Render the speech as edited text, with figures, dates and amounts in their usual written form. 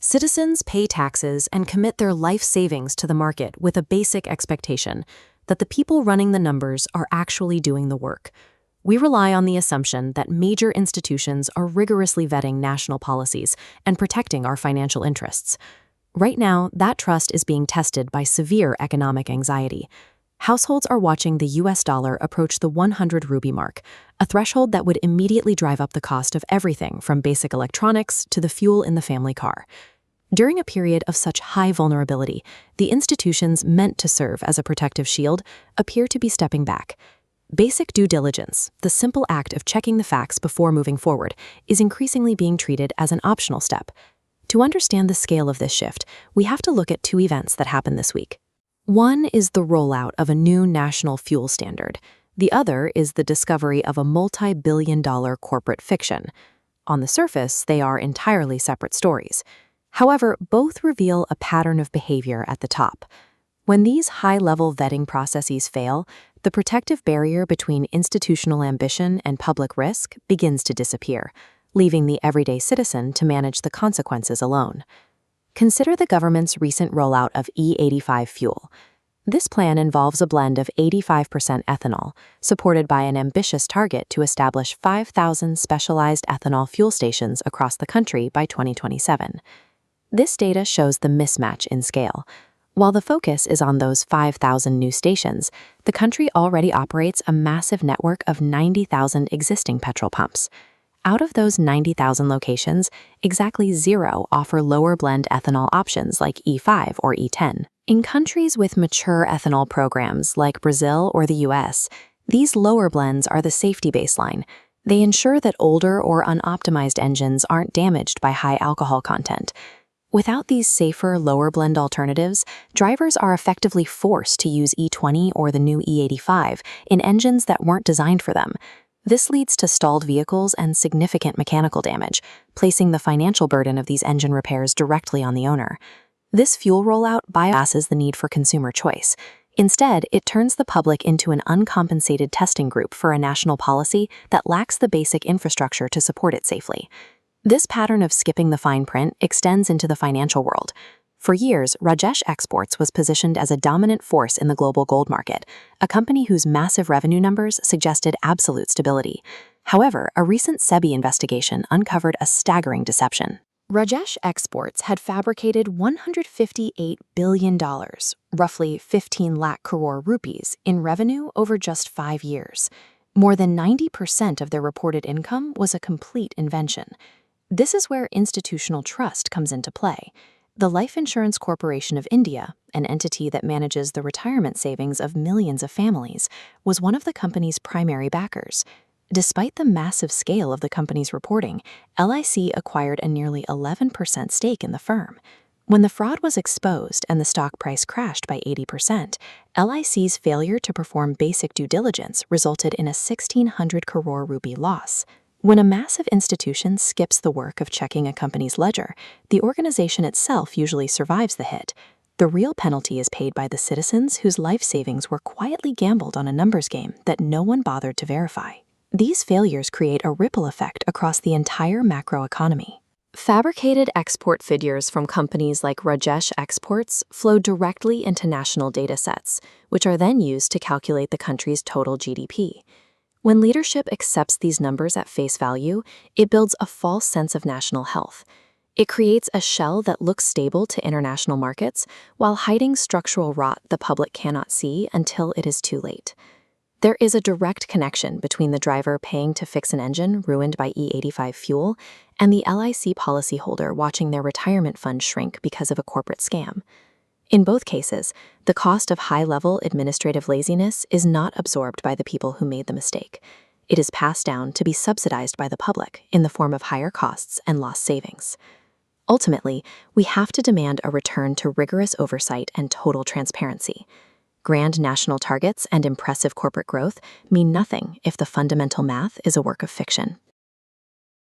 Citizens pay taxes and commit their life savings to the market with a basic expectation that the people running the numbers are actually doing the work. We rely on the assumption that major institutions are rigorously vetting national policies and protecting our financial interests. Right now, that trust is being tested by severe economic anxiety. Households are watching the US dollar approach the 100 rupee mark, a threshold that would immediately drive up the cost of everything from basic electronics to the fuel in the family car. During a period of such high vulnerability, the institutions meant to serve as a protective shield appear to be stepping back. Basic due diligence, the simple act of checking the facts before moving forward, is increasingly being treated as an optional step. To understand the scale of this shift, we have to look at two events that happened this week. One is the rollout of a new national fuel standard. The other is the discovery of a multi-billion-dollar corporate fiction. On the surface, they are entirely separate stories. However, both reveal a pattern of behavior at the top. When these high-level vetting processes fail, the protective barrier between institutional ambition and public risk begins to disappear, leaving the everyday citizen to manage the consequences alone. Consider the government's recent rollout of E85 fuel. This plan involves a blend of 85% ethanol, supported by an ambitious target to establish 5,000 specialized ethanol fuel stations across the country by 2027. This data shows the mismatch in scale. While the focus is on those 5,000 new stations, the country already operates a massive network of 90,000 existing petrol pumps. Out of those 90,000 locations, exactly 0 offer lower blend ethanol options like E5 or E10. In countries with mature ethanol programs like Brazil or the US, these lower blends are the safety baseline. They ensure that older or unoptimized engines aren't damaged by high alcohol content. Without these safer, lower blend alternatives, drivers are effectively forced to use E20 or the new E85 in engines that weren't designed for them. This leads to stalled vehicles and significant mechanical damage, placing the financial burden of these engine repairs directly on the owner. This fuel rollout bypasses the need for consumer choice. Instead, it turns the public into an uncompensated testing group for a national policy that lacks the basic infrastructure to support it safely. This pattern of skipping the fine print extends into the financial world. For years, Rajesh Exports was positioned as a dominant force in the global gold market, a company whose massive revenue numbers suggested absolute stability. However, a recent SEBI investigation uncovered a staggering deception. Rajesh Exports had fabricated $158 billion, roughly 15 lakh crore rupees, in revenue over just 5 years. More than 90% of their reported income was a complete invention. This is where institutional trust comes into play. The Life Insurance Corporation of India, an entity that manages the retirement savings of millions of families, was one of the company's primary backers. Despite the massive scale of the company's reporting, LIC acquired a nearly 11% stake in the firm. When the fraud was exposed and the stock price crashed by 80%, LIC's failure to perform basic due diligence resulted in a 1,600 crore rupee loss. When a massive institution skips the work of checking a company's ledger, the organization itself usually survives the hit. The real penalty is paid by the citizens whose life savings were quietly gambled on a numbers game that no one bothered to verify. These failures create a ripple effect across the entire macroeconomy. Fabricated export figures from companies like Rajesh Exports flow directly into national data sets, which are then used to calculate the country's total GDP. When leadership accepts these numbers at face value, it builds a false sense of national health. It creates a shell that looks stable to international markets while hiding structural rot the public cannot see until it is too late. There is a direct connection between the driver paying to fix an engine ruined by E85 fuel and the LIC policyholder watching their retirement fund shrink because of a corporate scam. In both cases, the cost of high-level administrative laziness is not absorbed by the people who made the mistake. It is passed down to be subsidized by the public in the form of higher costs and lost savings. Ultimately, we have to demand a return to rigorous oversight and total transparency. Grand national targets and impressive corporate growth mean nothing if the fundamental math is a work of fiction.